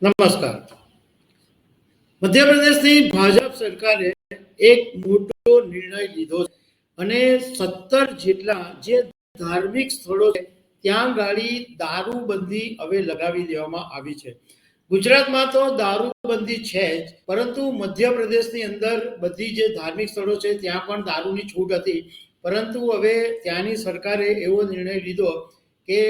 નમસ્કાર. મધ્યપ્રદેશની ભાજપ સરકારે એક મોટો નિર્ણય લીધો છે અને 17 જેટલા જે ધાર્મિક સ્થળો છે ત્યાં ગાડી દારૂબંધી હવે લગાવી દેવામાં આવી છે. ગુજરાતમાં તો દારૂબંધી છે જ, પરંતુ મધ્યપ્રદેશની અંદર બધી જે ધાર્મિક સ્થળો છે ત્યાં પણ દારૂની છૂટ હતી, પરંતુ હવે ત્યાંની સરકારે એવો નિર્ણય લીધો કે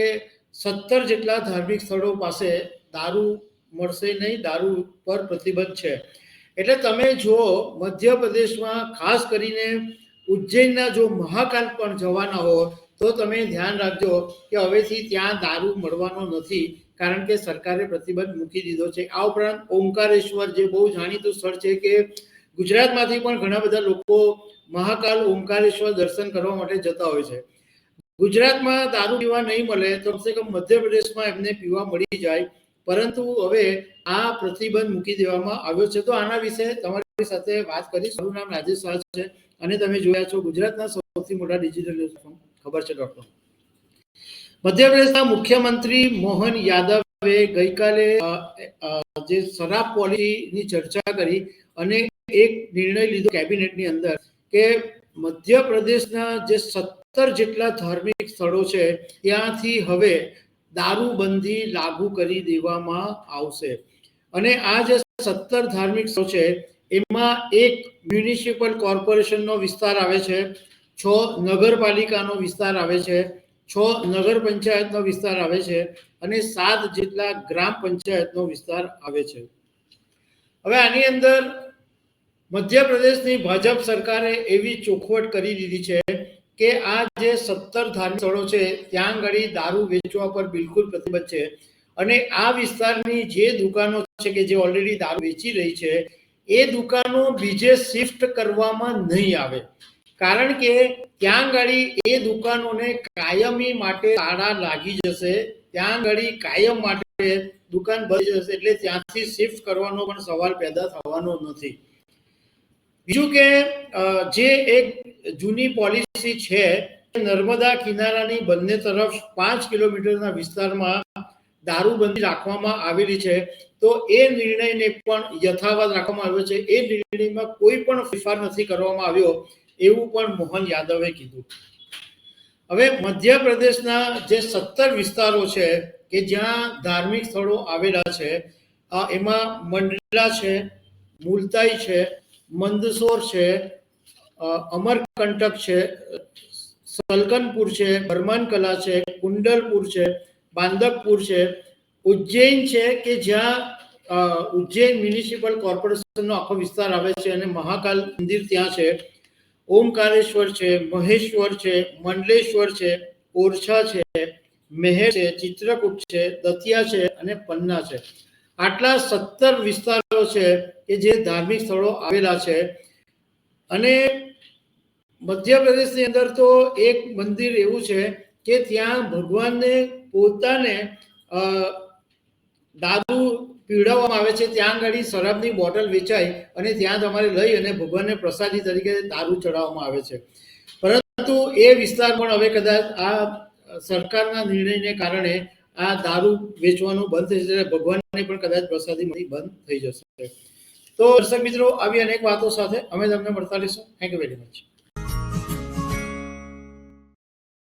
17 જેટલા ધાર્મિક સ્થળો પાસે દારૂ મળશે નહીં, દારૂ પર પ્રતિબંધ છે. એટલે તમે જુઓ, મધ્યપ્રદેશમાં ખાસ કરીને ઉજ્જૈનના જો મહાકાલ પણ જવાના હો તો તમે ધ્યાન રાખજો કે હવેથી ત્યાં દારૂ મળવાનો નથી, કારણ કે સરકારે પ્રતિબંધ મૂકી દીધો છે. આ ઉપરાંત ઓમકારેશ્વર જે બહુ જાણીતું સ્થળ છે કે ગુજરાતમાંથી પણ ઘણા બધા લોકો મહાકાલ ઓમકારેશ્વર દર્શન કરવા માટે જતા હોય છે. ગુજરાતમાં દારૂ પીવા નહીં મળે તો કમસે કમ મધ્યપ્રદેશમાં એમને પીવા મળી જાય, પરંતુ હવે આ પ્રતિબંધ મૂકી દેવામાં આવ્યો છે. તો આના વિશે તમારી સાથે વાત કરીશ. મારું નામ રાજેશ શાહ છે અને તમે જોયા છો ગુજરાતના સૌથી મોટા ડિજિટલ ન્યૂઝ પ્લેટફોર્મ ખબર છે ડોટ. મધ્યપ્રદેશના મુખ્યમંત્રી મોહન યાદવે ગઈકાલે જે શરાબ પોલિસીની ચર્ચા કરી અને એક નિર્ણય લીધો કેબિનેટની અંદર કે મધ્યપ્રદેશના જે 17 જેટલા ધાર્મિક સ્થળો છે ત્યાંથી હવે દારૂબંધી લાગુ કરી દેવામાં આવશે. અને આ જે 17 ધાર્મિક સ્થળો છે એમાં એક મ્યુનિસિપલ કોર્પોરેશનનો વિસ્તાર આવે છે, 6 નગરપાલિકાનો વિસ્તાર આવે છે, 6 નગર પંચાયતનો વિસ્તાર આવે છે અને 7 જેટલા ગ્રામ પંચાયતનો વિસ્તાર આવે છે. હવે આની અંદર મધ્યપ્રદેશની ભાજપ સરકારે એવી ચોખવટ કરી દીધી છે કે આ જે 17 ધાર્મિક સ્થળો છે ત્યાં આગળ દારૂ વેચવા પર બિલકુલ પ્રતિબંધ છે અને આ વિસ્તારની જે દુકાનો છે કે જે ઓલરેડી દારૂ વેચી રહી છે એ દુકાનો બીજે શિફ્ટ કરવામાં નહીં આવે, કારણ કે ત્યાં ગાડી એ દુકાનોને કાયમી માટે તાળા લાગી જશે, ત્યાં ગાડી કાયમ માટે દુકાન બંધ જશે, એટલે ત્યાંથી શિફ્ટ કરવાનો પણ સવાલ પેદા થવાનો નથી. બીજું કે જે એક જૂની પોલિસી છે, નર્મદા કિનારાની બંને તરફ 5 કિલોમીટરના વિસ્તારમાં દારૂબંધી રાખવામાં આવેલી છે, તો એ નિર્ણયને પણ યથાવત રાખવામાં આવ્યો છે. એ નિર્ણયમાં કોઈ પણ ફેરફાર નથી કરવામાં આવ્યો, એવું પણ મોહન યાદવે કીધું. હવે મધ્યપ્રદેશના જે 17 વિસ્તારો છે કે જ્યાં ધાર્મિક સ્થળો આવેલા છે એમાં મંડલા છે, મુલતાઈ છે, મંદસોર છે, અમરકંટક છે, સલકનપુર છે, બરમાનકલા છે, કુંડલપુર છે, બાંદકપુર છે, ઉજ્જૈન છે કે જ્યાં ઉજ્જૈન મ્યુનિસિપલ કોર્પોરેશનનો આખો વિસ્તાર આવે છે અને મહાકાલ મંદિર ત્યાં છે, ઓમકારેશ્વર છે, મહેશ્વર છે, મંડલેશ્વર છે, ઓરછા છે, મેહર છે, ચિત્રકૂટ છે, દતિયા છે અને પન્ના છે. આટલા 17 વિસ્તારો છે કે જે ધાર્મિક સ્થળો આવેલા છે. અને મધ્યપ્રદેશની અંદર તો એક મંદિર એવું છે કે ત્યાં ભગવાનને પોતાને દારૂ પીવડાવવામાં આવે છે, ત્યાં આગળ શરાબની બોટલ વેચાય અને ત્યાં તમારે લઈ અને ભગવાનને પ્રસાદી તરીકે દારૂ ચડાવવામાં આવે છે. પરંતુ એ વિસ્તાર પણ હવે કદાચ આ સરકારના નિર્ણયને કારણે આ દારૂ વેચવાનું બંધ થઈ જશે, ભગવાનને પણ કદાચ પ્રસાદી બંધ થઈ જશે. તો દર્શક મિત્રો, આવી અનેક વાતો સાથે અમે તમને મળતા રહીશું. Thank you very much.